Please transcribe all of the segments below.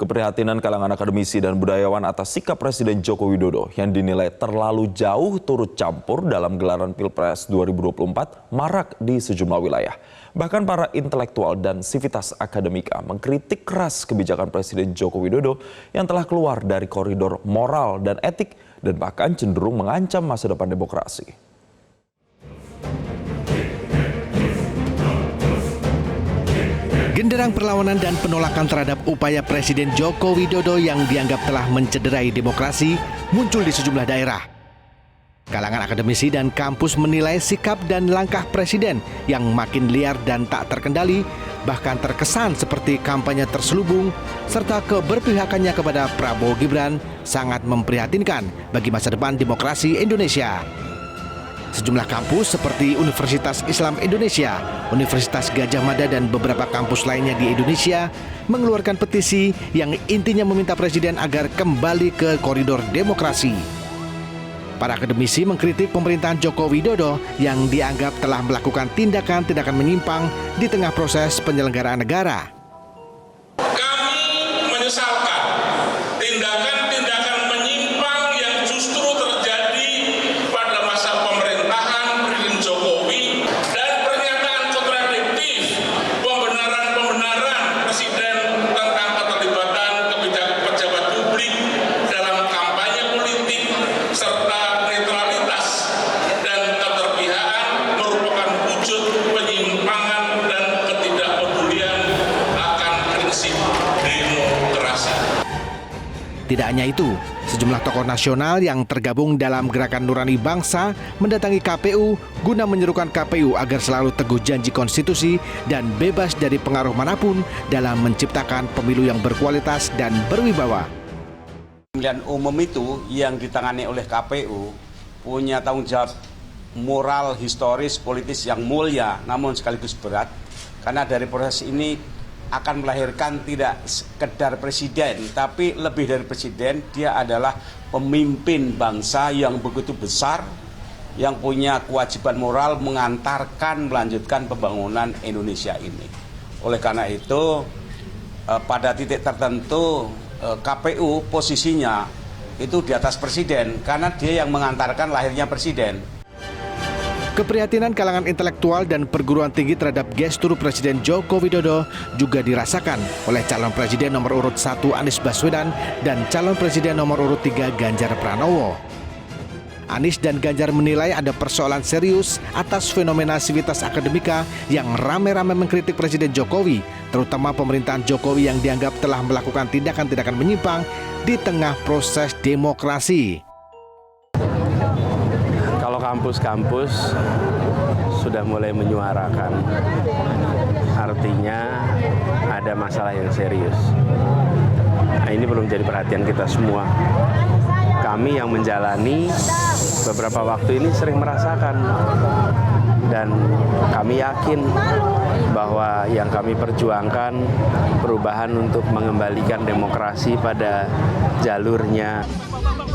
Keprihatinan kalangan akademisi dan budayawan atas sikap Presiden Joko Widodo yang dinilai terlalu jauh turut campur dalam gelaran Pilpres 2024 marak di sejumlah wilayah. Bahkan para intelektual dan sivitas akademika mengkritik keras kebijakan Presiden Joko Widodo yang telah keluar dari koridor moral dan etik dan bahkan cenderung mengancam masa depan demokrasi. Genderang perlawanan dan penolakan terhadap upaya Presiden Joko Widodo yang dianggap telah mencederai demokrasi muncul di sejumlah daerah. Kalangan akademisi dan kampus menilai sikap dan langkah Presiden yang makin liar dan tak terkendali, bahkan terkesan seperti kampanye terselubung, serta keberpihakannya kepada Prabowo Gibran sangat memprihatinkan bagi masa depan demokrasi Indonesia. Sejumlah kampus seperti Universitas Islam Indonesia, Universitas Gadjah Mada, dan beberapa kampus lainnya di Indonesia mengeluarkan petisi yang intinya meminta Presiden agar kembali ke koridor demokrasi. Para akademisi mengkritik pemerintahan Joko Widodo yang dianggap telah melakukan tindakan-tindakan menyimpang di tengah proses penyelenggaraan negara. Kami menyesalkan tindakan-tindakan menyimpang yang justru terjadi pada masa pemerintahan Presiden Jokowi dan pernyataan kontradiktif pembenaran-pembenaran Presiden tentang keterlibatan kebijakan pejabat publik dalam kampanye politik serta netralitas dan keterpihakan merupakan wujud penyimpangan dan ketidakpedulian akan prinsip demokrasi. Tidak hanya itu, sejumlah tokoh nasional yang tergabung dalam Gerakan Nurani Bangsa mendatangi KPU guna menyerukan KPU agar selalu teguh janji konstitusi dan bebas dari pengaruh manapun dalam menciptakan pemilu yang berkualitas dan berwibawa. Pemilihan umum itu yang ditangani oleh KPU punya tanggung jawab moral, historis, politis yang mulia namun sekaligus berat, karena dari proses ini akan melahirkan tidak sekedar presiden, tapi lebih dari presiden, dia adalah pemimpin bangsa yang begitu besar, yang punya kewajiban moral mengantarkan, melanjutkan pembangunan Indonesia ini. Oleh karena itu, pada titik tertentu KPU posisinya itu di atas presiden, karena dia yang mengantarkan lahirnya presiden. Keprihatinan kalangan intelektual dan perguruan tinggi terhadap gestur Presiden Joko Widodo juga dirasakan oleh calon presiden nomor urut 1 Anies Baswedan dan calon presiden nomor urut 3 Ganjar Pranowo. Anies dan Ganjar menilai ada persoalan serius atas fenomena sivitas akademika yang rame-rame mengkritik Presiden Jokowi, terutama pemerintahan Jokowi yang dianggap telah melakukan tindakan-tindakan menyimpang di tengah proses demokrasi. Kalau kampus-kampus sudah mulai menyuarakan, artinya ada masalah yang serius. Nah, ini perlu menjadi perhatian kita semua. Kami yang menjalani beberapa waktu ini sering merasakan, dan kami yakin bahwa yang kami perjuangkan perubahan untuk mengembalikan demokrasi pada jalurnya.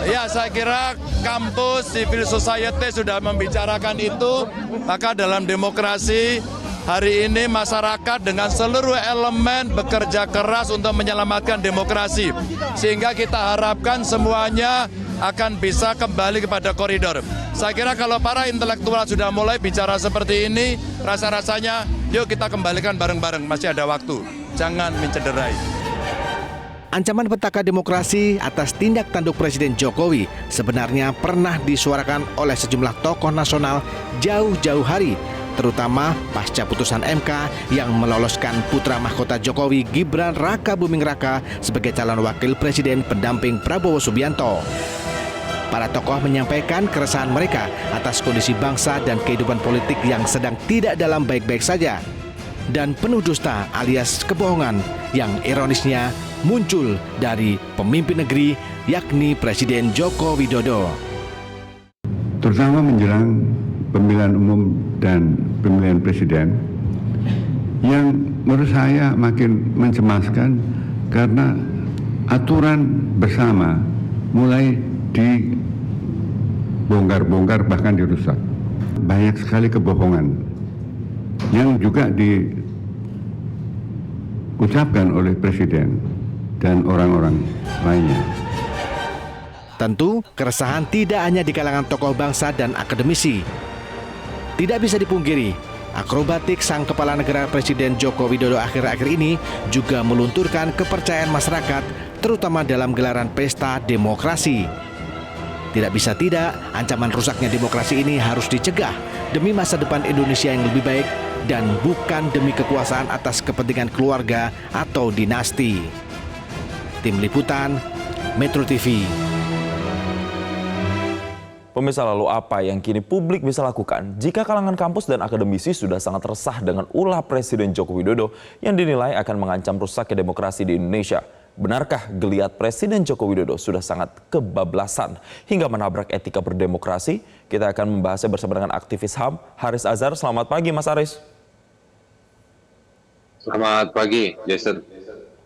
Ya, saya kira kampus, civil society sudah membicarakan itu, maka dalam demokrasi hari ini masyarakat dengan seluruh elemen bekerja keras untuk menyelamatkan demokrasi. Sehingga kita harapkan semuanya akan bisa kembali kepada koridor. Saya kira kalau para intelektual sudah mulai bicara seperti ini, rasa-rasanya yuk kita kembalikan bareng-bareng, masih ada waktu. Jangan mencederai. Ancaman petaka demokrasi atas tindak tanduk Presiden Jokowi sebenarnya pernah disuarakan oleh sejumlah tokoh nasional jauh-jauh hari, terutama pasca putusan MK yang meloloskan putra mahkota Jokowi Gibran Raka Buming Raka sebagai calon wakil presiden pendamping Prabowo Subianto. Para tokoh menyampaikan keresahan mereka atas kondisi bangsa dan kehidupan politik yang sedang tidak dalam baik-baik saja, dan penuh dusta alias kebohongan yang ironisnya muncul dari pemimpin negeri, yakni Presiden Joko Widodo. Terutama menjelang pemilihan umum dan pemilihan presiden, yang menurut saya makin mencemaskan karena aturan bersama mulai dibongkar-bongkar, bahkan dirusak. Banyak sekali kebohongan yang juga diucapkan oleh presiden. dan orang-orang lainnya. Tentu, keresahan tidak hanya di kalangan tokoh bangsa dan akademisi. Tidak bisa dipungkiri, akrobatik sang kepala negara Presiden Joko Widodo akhir-akhir ini juga melunturkan kepercayaan masyarakat, terutama dalam gelaran pesta demokrasi. Tidak bisa tidak, ancaman rusaknya demokrasi ini harus dicegah demi masa depan Indonesia yang lebih baik dan bukan demi kekuasaan atas kepentingan keluarga atau dinasti. Tim Liputan, Metro TV. Pemirsa, lalu apa yang kini publik bisa lakukan jika kalangan kampus dan akademisi sudah sangat resah dengan ulah Presiden Joko Widodo yang dinilai akan mengancam rusaknya demokrasi di Indonesia? Benarkah geliat Presiden Joko Widodo sudah sangat kebablasan hingga menabrak etika berdemokrasi? Kita akan membahasnya bersama dengan aktivis HAM, Haris Azhar. Selamat pagi, Mas Haris. Selamat pagi, Jason.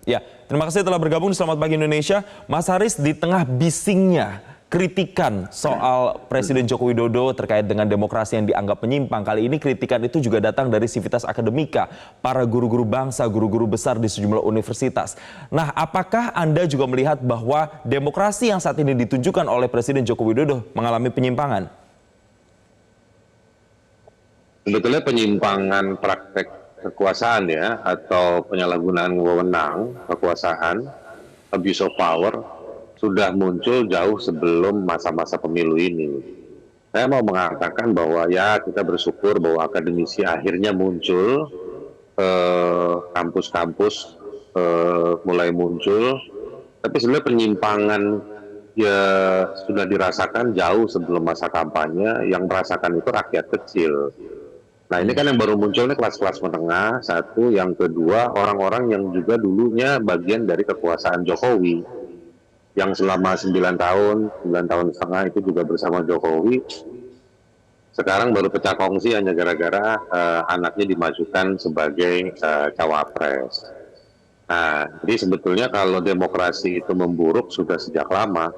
Ya, terima kasih telah bergabung di Selamat Pagi Indonesia. Mas Haris, di tengah bisingnya kritikan soal Presiden Joko Widodo terkait dengan demokrasi yang dianggap menyimpang, kali ini kritikan itu juga datang dari Civitas Akademika, para guru-guru bangsa, guru-guru besar di sejumlah universitas. Nah, apakah Anda juga melihat bahwa demokrasi yang saat ini ditunjukkan oleh Presiden Joko Widodo mengalami penyimpangan? Sebetulnya penyimpangan praktek kekuasaan ya, atau penyalahgunaan wewenang kekuasaan, abuse of power, sudah muncul jauh sebelum masa-masa pemilu ini. Saya mau mengatakan bahwa ya kita bersyukur bahwa akademisi akhirnya muncul, kampus-kampus mulai muncul, tapi sebenarnya penyimpangan ya sudah dirasakan jauh sebelum masa kampanye. Yang merasakan itu rakyat kecil. Nah ini kan yang baru muncul nih kelas-kelas menengah, satu. Yang kedua, orang-orang yang juga dulunya bagian dari kekuasaan Jokowi, yang selama 9 tahun setengah itu juga bersama Jokowi, sekarang baru pecah kongsi hanya gara-gara anaknya dimajukan sebagai cawapres. Nah, jadi sebetulnya kalau demokrasi itu memburuk sudah sejak lama,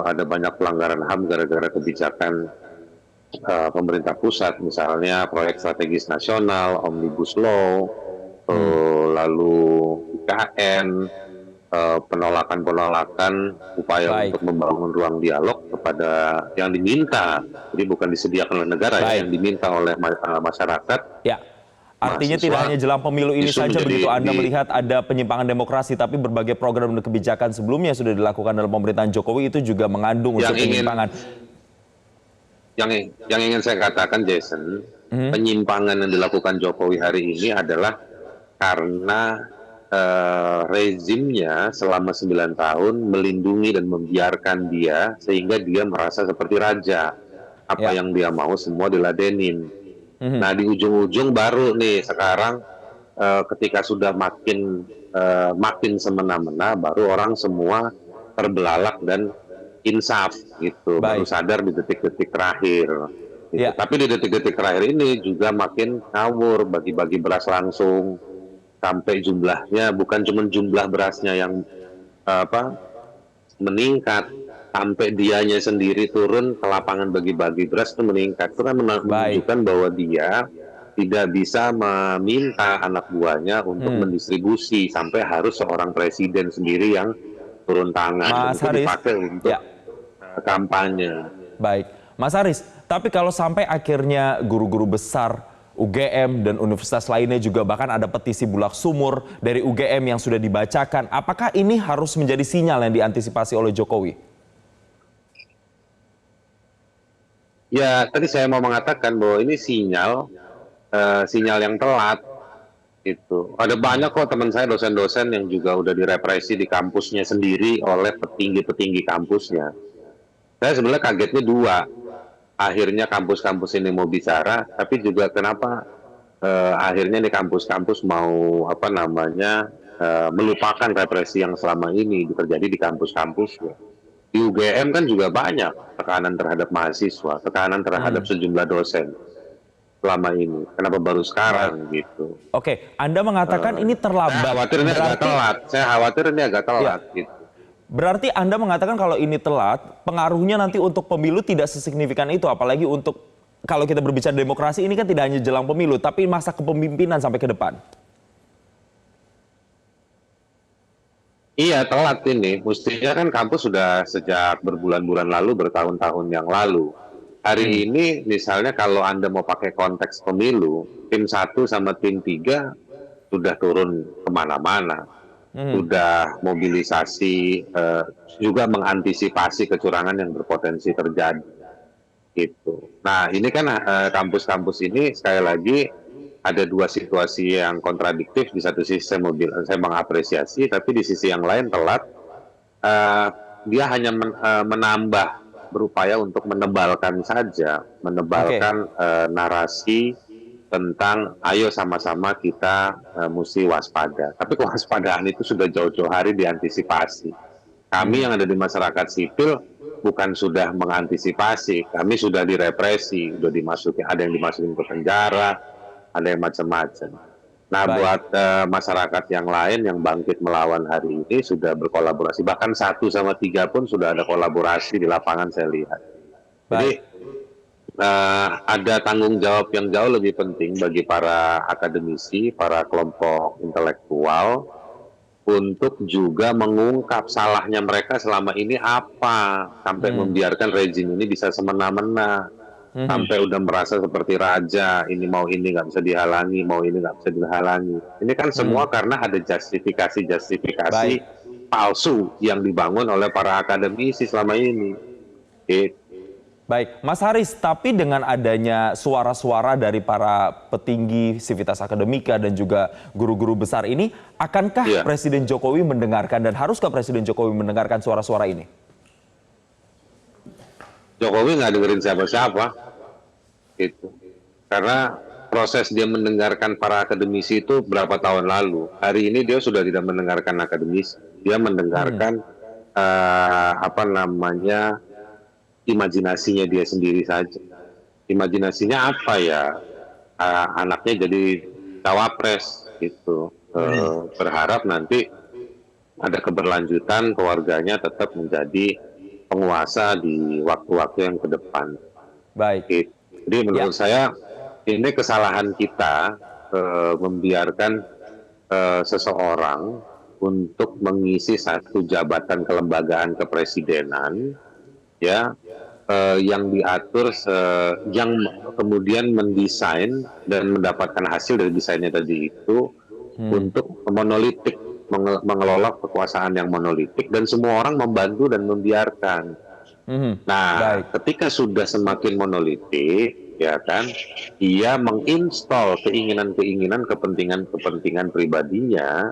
ada banyak pelanggaran HAM gara-gara kebijakan pemerintah pusat, misalnya proyek strategis nasional, Omnibus Law, lalu IKN, penolakan upaya untuk membangun ruang dialog kepada yang diminta, jadi bukan disediakan oleh negara, ya, yang diminta oleh masyarakat. Ya, artinya tidak hanya jelang pemilu ini saja begitu Anda melihat ada penyimpangan demokrasi, tapi berbagai program dan kebijakan sebelumnya sudah dilakukan dalam pemerintahan Jokowi itu juga mengandung unsur penyimpangan. Yang ingin saya katakan, Jason, penyimpangan yang dilakukan Jokowi hari ini adalah karena rezimnya selama 9 tahun melindungi dan membiarkan dia sehingga dia merasa seperti raja. Apa yang dia mau semua diladenin. Nah di ujung-ujung baru nih sekarang ketika sudah makin semena-mena, baru orang semua terbelalak dan insaf gitu. Baru sadar di detik-detik terakhir. Gitu. Tapi di detik-detik terakhir ini juga makin ngawur, bagi-bagi beras langsung. Sampai jumlahnya bukan cuma jumlah berasnya yang meningkat, sampai dianya sendiri turun ke lapangan bagi-bagi beras itu meningkat. Itu kan menunjukkan bahwa dia tidak bisa meminta anak buahnya untuk mendistribusi, sampai harus seorang presiden sendiri yang turun tangan. Mas Haris, dipakai untuk kampanye. Baik, Mas Haris, tapi kalau sampai akhirnya guru-guru besar UGM dan universitas lainnya juga bahkan ada petisi bulak sumur dari UGM yang sudah dibacakan. Apakah ini harus menjadi sinyal yang diantisipasi oleh Jokowi? Ya, tadi saya mau mengatakan bahwa ini sinyal yang telat. Gitu. Ada banyak kok teman saya dosen-dosen yang juga udah direpresi di kampusnya sendiri oleh petinggi-petinggi kampusnya. Saya sebenarnya kagetnya dua. Akhirnya kampus-kampus ini mau bicara, tapi juga kenapa akhirnya di kampus-kampus mau melupakan represi yang selama ini terjadi di kampus-kampus. Di UGM kan juga banyak tekanan terhadap mahasiswa, tekanan terhadap sejumlah dosen selama ini. Kenapa baru sekarang gitu? Oke, Anda mengatakan ini terlambat. Saya khawatir ini agak telat. Saya khawatir ini agak telat gitu. Berarti Anda mengatakan kalau ini telat, pengaruhnya nanti untuk pemilu tidak sesignifikan itu, apalagi untuk kalau kita berbicara demokrasi ini kan tidak hanya jelang pemilu, tapi masa kepemimpinan sampai ke depan. Iya, telat ini. Mestinya kan kampus sudah sejak berbulan-bulan lalu, bertahun-tahun yang lalu. Hari ini misalnya kalau Anda mau pakai konteks pemilu, tim 1 sama tim 3 sudah turun kemana-mana. Sudah mobilisasi, juga mengantisipasi kecurangan yang berpotensi terjadi. Gitu. Nah, ini kan kampus-kampus ini sekali lagi ada dua situasi yang kontradiktif. Di satu sisi saya mengapresiasi, tapi di sisi yang lain telat. Dia hanya menambah, berupaya untuk menebalkan saja, menebalkan narasi tentang ayo sama-sama kita mesti waspada. Tapi kewaspadaan itu sudah jauh-jauh hari diantisipasi. Kami yang ada di masyarakat sipil bukan sudah mengantisipasi, kami sudah direpresi, sudah dimasuki, ada yang dimasukin ke penjara, ada yang macam-macam. Nah, buat masyarakat yang lain yang bangkit melawan hari ini sudah berkolaborasi, bahkan 1 sama 3 pun sudah ada kolaborasi di lapangan saya lihat. Jadi ada tanggung jawab yang jauh lebih penting bagi para akademisi, para kelompok intelektual untuk juga mengungkap salahnya mereka selama ini apa, sampai membiarkan rezim ini bisa semena-mena, sampai udah merasa seperti raja, ini mau ini nggak bisa dihalangi, mau ini nggak bisa dihalangi. Ini kan semua karena ada justifikasi palsu yang dibangun oleh para akademisi selama ini. Baik, Mas Haris, tapi dengan adanya suara-suara dari para petinggi sivitas akademika dan juga guru-guru besar ini, akankah Presiden Jokowi mendengarkan dan haruskah Presiden Jokowi mendengarkan suara-suara ini? Jokowi nggak dengerin siapa-siapa, gitu. Karena proses dia mendengarkan para akademisi itu berapa tahun lalu. Hari ini dia sudah tidak mendengarkan akademisi, dia mendengarkan imajinasinya dia sendiri saja. Imajinasinya apa ya? Anaknya jadi cawapres gitu. Berharap nanti ada keberlanjutan, keluarganya tetap menjadi penguasa di waktu-waktu yang ke depan. Baik. Jadi menurut saya ini kesalahan kita membiarkan seseorang untuk mengisi satu jabatan kelembagaan kepresidenan, ya, yang diatur, yang kemudian mendesain dan mendapatkan hasil dari desainnya tadi itu untuk monolitik, mengelola kekuasaan yang monolitik, dan semua orang membantu dan membiarkan. Nah, ketika sudah semakin monolitik, ya kan, ia menginstal keinginan-keinginan, kepentingan-kepentingan pribadinya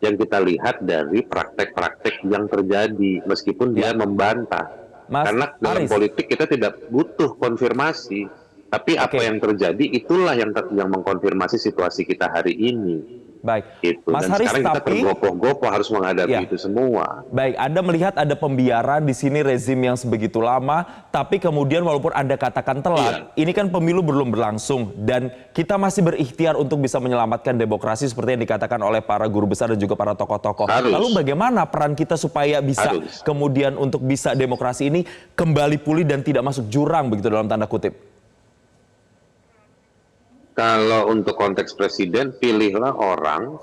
yang kita lihat dari praktek-praktek yang terjadi, meskipun dia membantah. Karena dalam politik kita tidak butuh konfirmasi, tapi apa yang terjadi itulah yang mengkonfirmasi situasi kita hari ini. Baik, gitu. Mas Dan Haris, sekarang kita tapi tergopoh-gopoh harus menghadapi itu semua. Baik, Anda melihat ada pembiaran di sini, rezim yang sebegitu lama, tapi kemudian walaupun Anda katakan telat, ini kan pemilu belum berlangsung dan kita masih berikhtiar untuk bisa menyelamatkan demokrasi seperti yang dikatakan oleh para guru besar dan juga para tokoh-tokoh. Lalu bagaimana peran kita supaya bisa kemudian untuk bisa demokrasi ini kembali pulih dan tidak masuk jurang begitu dalam tanda kutip? Kalau untuk konteks presiden, pilihlah orang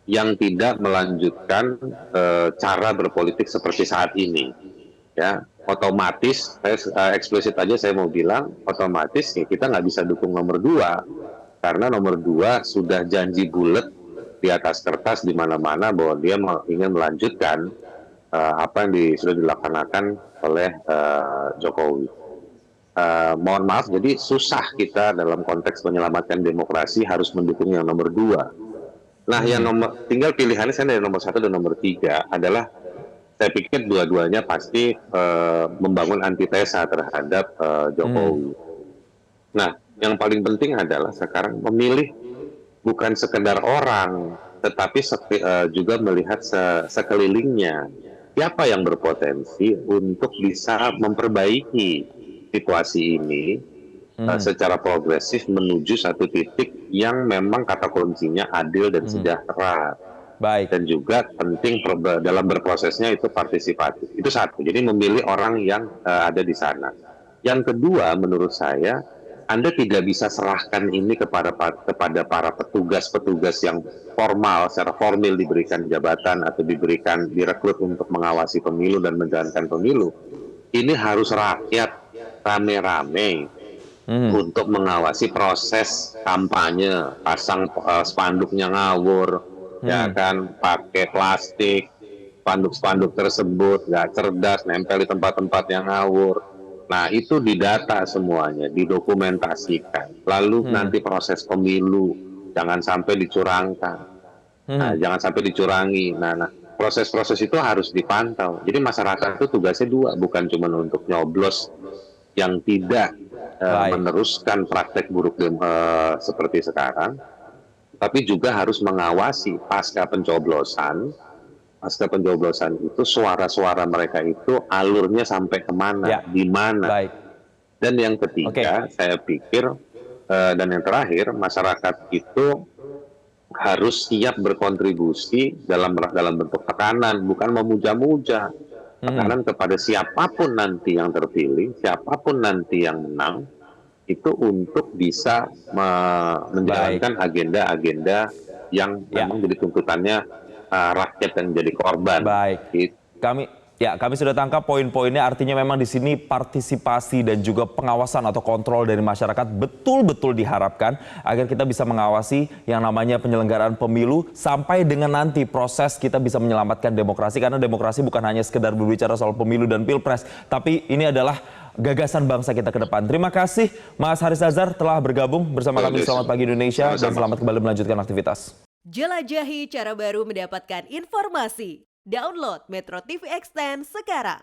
yang tidak melanjutkan cara berpolitik seperti saat ini. Ya, otomatis, eksplisit aja saya mau bilang, otomatis ya kita nggak bisa dukung nomor 2, karena nomor 2 sudah janji bulat di atas kertas di mana-mana bahwa dia ingin melanjutkan apa yang sudah dilaksanakan oleh Jokowi. Mohon maaf, jadi susah kita dalam konteks menyelamatkan demokrasi harus mendukung yang nomor 2. Nah, yang tinggal pilihannya saya dari nomor 1 dan nomor 3 adalah, saya pikir dua-duanya pasti membangun antitesa terhadap Jokowi. Nah, yang paling penting adalah sekarang memilih bukan sekedar orang, tetapi juga melihat sekelilingnya. Siapa yang berpotensi untuk bisa memperbaiki situasi ini secara progresif menuju satu titik yang memang kata kuncinya adil dan sejahtera. Dan juga penting dalam berprosesnya itu partisipatif. Itu satu. Jadi memilih orang yang ada di sana. Yang kedua menurut saya Anda tidak bisa serahkan ini kepada para petugas-petugas yang formal, secara formil diberikan jabatan atau direkrut untuk mengawasi pemilu dan menjalankan pemilu. Ini harus rakyat rame-rame untuk mengawasi proses kampanye, pasang spanduknya ngawur, ya kan, pakai plastik, spanduk-spanduk tersebut nggak cerdas, nempel di tempat-tempat yang ngawur. Nah, itu didata semuanya, didokumentasikan. Lalu nanti proses pemilu jangan sampai dicurangkan. Nah, jangan sampai dicurangi. Nah, proses-proses itu harus dipantau. Jadi masyarakat itu tugasnya dua, bukan cuma untuk nyoblos yang tidak meneruskan praktek buruk seperti sekarang, tapi juga harus mengawasi pasca pencoblosan itu suara-suara mereka itu alurnya sampai kemana, di mana. Dan yang ketiga, saya pikir, dan yang terakhir, masyarakat itu harus siap berkontribusi dalam bentuk tekanan, bukan memuja-muja. Tekanan kepada siapapun nanti yang terpilih, siapapun nanti yang menang, itu untuk bisa menjalankan agenda-agenda yang memang jadi tuntutannya rakyat yang jadi korban. Baik. Kami sudah tangkap poin-poinnya, artinya memang di sini partisipasi dan juga pengawasan atau kontrol dari masyarakat betul-betul diharapkan agar kita bisa mengawasi yang namanya penyelenggaraan pemilu sampai dengan nanti proses kita bisa menyelamatkan demokrasi, karena demokrasi bukan hanya sekedar berbicara soal pemilu dan pilpres, tapi ini adalah gagasan bangsa kita ke depan. Terima kasih Mas Haris Azhar telah bergabung bersama kami. Selamat pagi Indonesia dan selamat kembali melanjutkan aktivitas. Jelajahi cara baru mendapatkan informasi. Download Metro TV Extend sekarang.